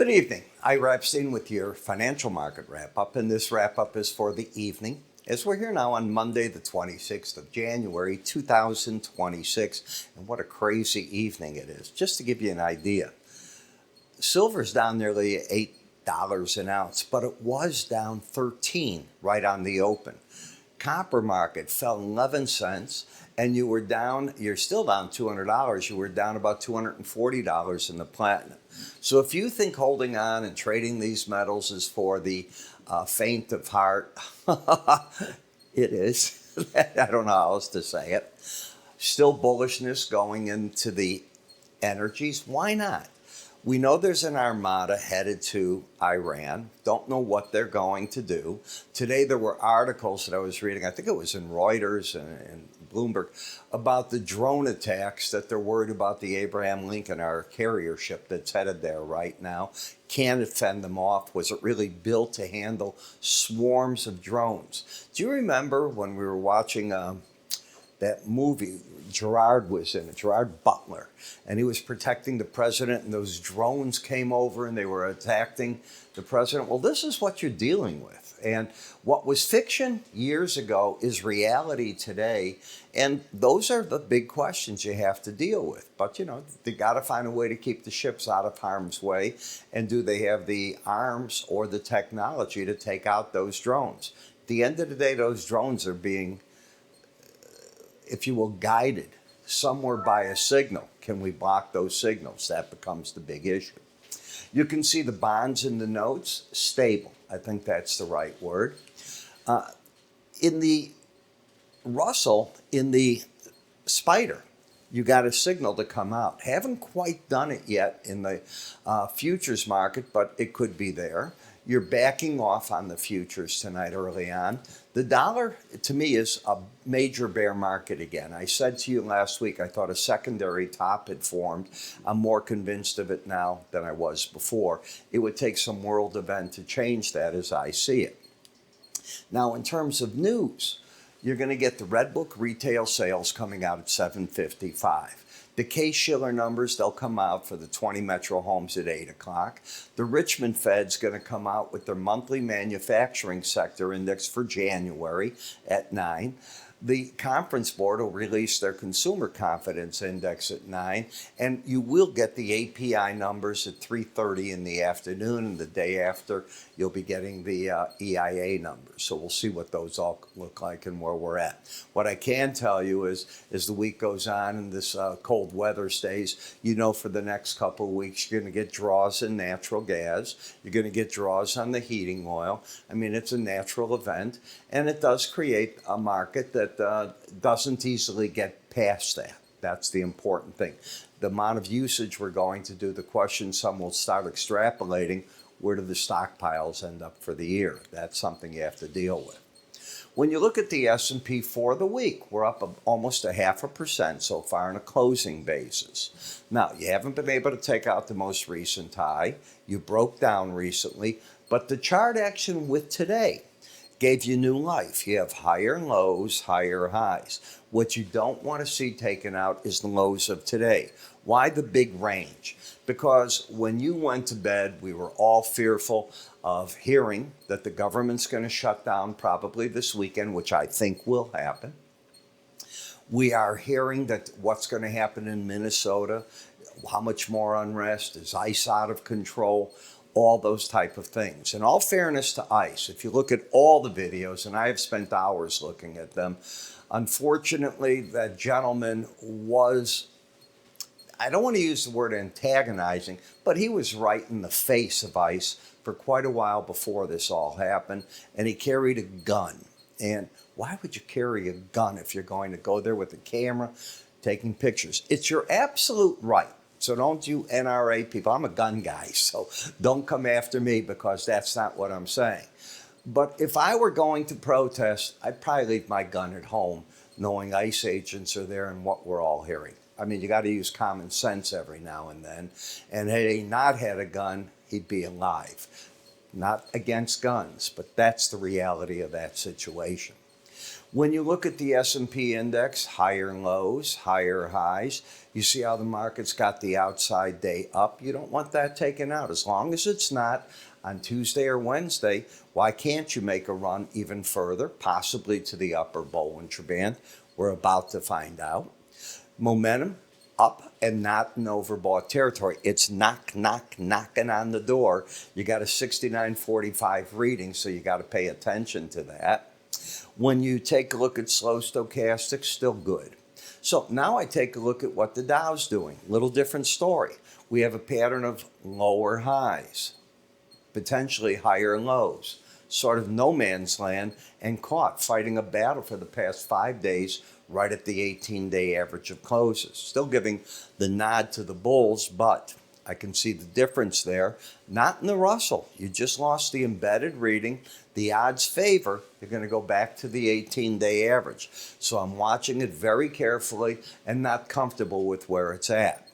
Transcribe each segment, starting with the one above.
Good evening. Ira Epstein with your financial market wrap-up, and this wrap-up is for the evening, as we're here now on Monday, the 26th of January, 2026, and what a crazy evening it is. Just to give you an idea, silver's down nearly $8 an ounce, but it was down 13 right on the open. Copper market fell 11 cents, and you're still down $200. You were down about $240 in the platinum. So if you think holding on and trading these metals is for the faint of heart, it is. I don't know how else to say it. Still bullishness going into the energies. Why not? We know there's an armada headed to Iran. Don't know what they're going to do. Today there were articles that I was reading, I think it was in Reuters and Bloomberg, about the drone attacks that they're worried about the Abraham Lincoln, our carrier ship that's headed there right now. Can it fend them off? Was it really built to handle swarms of drones? Do you remember when we were watching that movie Gerard was in it, Gerard Butler, and he was protecting the president, and those drones came over and they were attacking the president? Well, this is what you're dealing with. And what was fiction years ago is reality today. And those are the big questions you have to deal with. But, they got to find a way to keep the ships out of harm's way. And do they have the arms or the technology to take out those drones? At the end of the day, those drones are being, if you will, guided somewhere by a signal. Can we block those signals? That becomes the big issue. You can see the bonds and the notes stable. I think that's the right word. In the Russell, in the Spider, you got a signal to come out. Haven't quite done it yet in the futures market, but it could be there. You're backing off on the futures tonight early on. The dollar, to me, is a major bear market again. I said to you last week, I thought a secondary top had formed. I'm more convinced of it now than I was before. It would take some world event to change that as I see it. Now, in terms of news, you're going to get the Redbook retail sales coming out at 7:55. The Case-Shiller numbers, they'll come out for the 20 metro homes at 8 o'clock. The Richmond Fed's going to come out with their monthly manufacturing sector index for January at 9. The Conference Board will release their consumer confidence index at 9. And you will get the API numbers at 3:30 in the afternoon. And the day after, you'll be getting the EIA numbers. So we'll see what those all look like and where we're at. What I can tell you is, as the week goes on and this cold weather stays, for the next couple of weeks, you're going to get draws in natural gas. You're going to get draws on the heating oil. I mean, it's a natural event, and it does create a market that doesn't easily get past that. That's the important thing. The amount of usage we're going to do, the question some will start extrapolating, where do the stockpiles end up for the year? That's something you have to deal with. When you look at the S&P for the week, we're up almost 0.5% so far on a closing basis. Now, you haven't been able to take out the most recent high. You broke down recently, but the chart action with today gave you new life. You have higher lows, higher highs. What you don't want to see taken out is the lows of today. Why the big range? Because when you went to bed, we were all fearful of hearing that the government's going to shut down probably this weekend, which I think will happen. We are hearing that what's going to happen in Minnesota, how much more unrest, is ICE out of control? All those type of things. In all fairness to ICE, if you look at all the videos, and I have spent hours looking at them, unfortunately, that gentleman was, I don't want to use the word antagonizing, but he was right in the face of ICE for quite a while before this all happened, and he carried a gun. And why would you carry a gun if you're going to go there with a camera taking pictures? It's your absolute right. So don't you NRA people, I'm a gun guy, so don't come after me because that's not what I'm saying. But if I were going to protest, I'd probably leave my gun at home, knowing ICE agents are there and what we're all hearing. I mean, you got to use common sense every now and then. And had he not had a gun, he'd be alive. Not against guns, but that's the reality of that situation. When you look at the S&P index, higher lows, higher highs, you see how the market's got the outside day up. You don't want that taken out. As long as it's not on Tuesday or Wednesday, why can't you make a run even further, possibly to the upper Bollinger Band? We're about to find out. Momentum up and not in overbought territory. It's knocking on the door. You got a 69.45 reading, so you got to pay attention to that. When you take a look at slow stochastics, still good. So now I take a look at what the Dow's doing. Little different story. We have a pattern of lower highs, potentially higher lows, sort of no man's land, and caught fighting a battle for the past 5 days right at the 18-day average of closes. Still giving the nod to the bulls, but I can see the difference there. Not in the Russell. You just lost the embedded reading. The odds favor you're going to go back to the 18-day average. So I'm watching it very carefully and not comfortable with where it's at.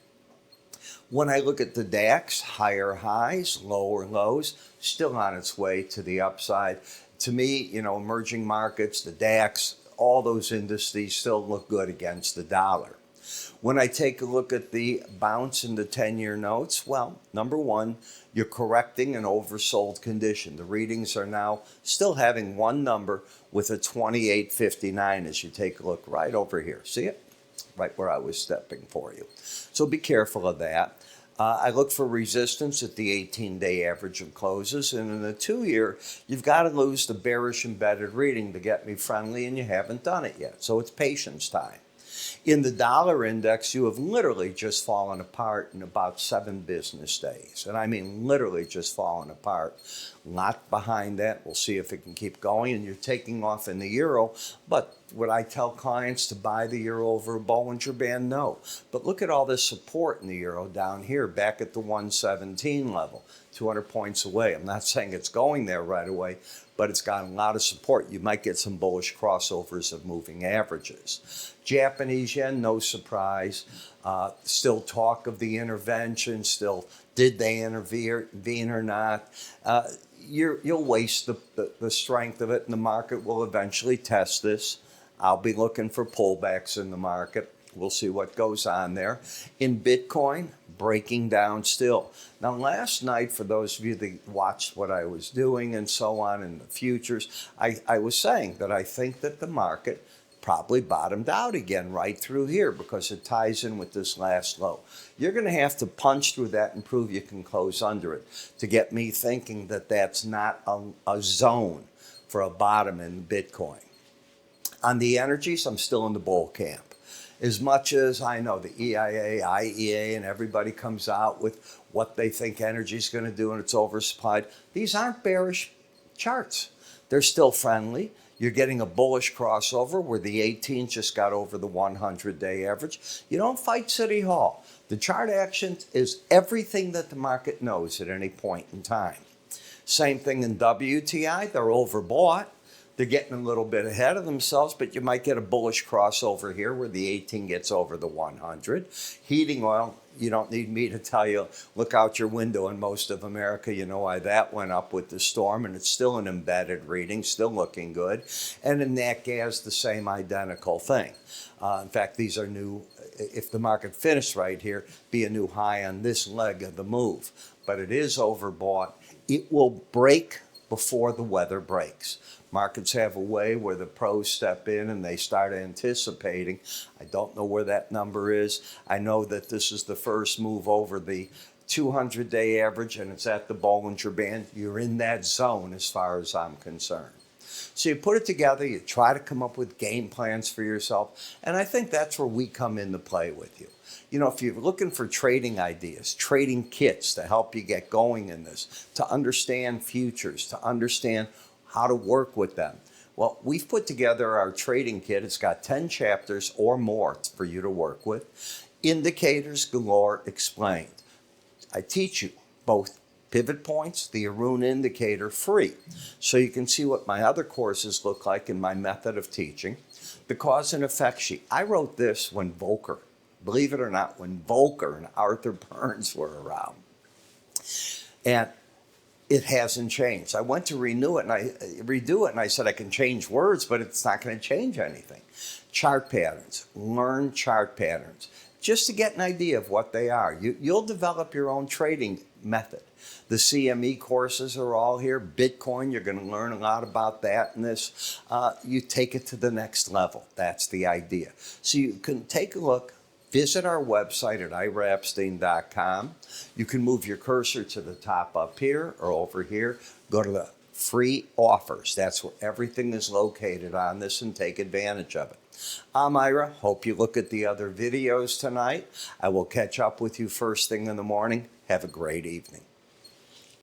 When I look at the DAX, higher highs, lower lows, still on its way to the upside. To me, emerging markets, the DAX, all those indices still look good against the dollar. When I take a look at the bounce in the 10-year notes, well, number one, you're correcting an oversold condition. The readings are now still having one number with a 28.59 as you take a look right over here. See it? Right where I was stepping for you. So be careful of that. I look for resistance at the 18-day average of closes, and in the 2-year, you've got to lose the bearish embedded reading to get me friendly, and you haven't done it yet. So it's patience time. In the dollar index, you have literally just fallen apart in about 7 business days. And I mean literally just fallen apart. A lot behind that. We'll see if it can keep going. And you're taking off in the euro. But would I tell clients to buy the euro over a Bollinger Band? No. But look at all this support in the euro down here, back at the 117 level, 200 points away. I'm not saying it's going there right away, but it's got a lot of support. You might get some bullish crossovers of moving averages. Japanese yen, no surprise. Still talk of the intervention. Still, did they intervene or not? You'll waste the strength of it, and the market will eventually test this. I'll be looking for pullbacks in the market. We'll see what goes on there. In Bitcoin, breaking down still. Now, last night, for those of you that watched what I was doing and so on in the futures, I was saying that I think that the market probably bottomed out again right through here because it ties in with this last low. You're going to have to punch through that and prove you can close under it to get me thinking that that's not a zone for a bottom in Bitcoin. On the energies, I'm still in the bull camp. As much as I know the EIA, IEA, and everybody comes out with what they think energy is going to do and it's oversupplied, these aren't bearish charts. They're still friendly. You're getting a bullish crossover where the 18 just got over the 100-day average. You don't fight City Hall. The chart action is everything that the market knows at any point in time. Same thing in WTI. They're overbought. They're getting a little bit ahead of themselves, but you might get a bullish crossover here where the 18 gets over the 100. Heating oil, you don't need me to tell you, look out your window in most of America. You know why that went up with the storm, and it's still an embedded reading, still looking good. And in nat gas, the same identical thing. In fact, these are new, if the market finished right here, be a new high on this leg of the move. But it is overbought. It will break before the weather breaks. Markets have a way where the pros step in and they start anticipating. I don't know where that number is. I know that this is the first move over the 200-day average and it's at the Bollinger Band. You're in that zone as far as I'm concerned. So you put it together, you try to come up with game plans for yourself, and I think that's where we come into play with you. If you're looking for trading ideas, trading kits to help you get going in this, to understand futures, to understand how to work with them. Well, we've put together our trading kit. It's got 10 chapters or more for you to work with. Indicators galore explained. I teach you both pivot points, the Arun indicator free. So you can see what my other courses look like in my method of teaching. The cause and effect sheet. I wrote this when Volcker, believe it or not, when Volcker and Arthur Burns were around. And It hasn't changed. I went to redo it, and I said I can change words, but it's not going to change anything. Chart patterns. Learn chart patterns just to get an idea of what they are. You'll develop your own trading method. The CME courses are all here. Bitcoin, you're going to learn a lot about that in this. You take it to the next level. That's the idea. So you can take a look. Visit our website at iraepstein.com. You can move your cursor to the top up here or over here. Go to the free offers. That's where everything is located on this, and take advantage of it. I'm Ira. Hope you look at the other videos tonight. I will catch up with you first thing in the morning. Have a great evening.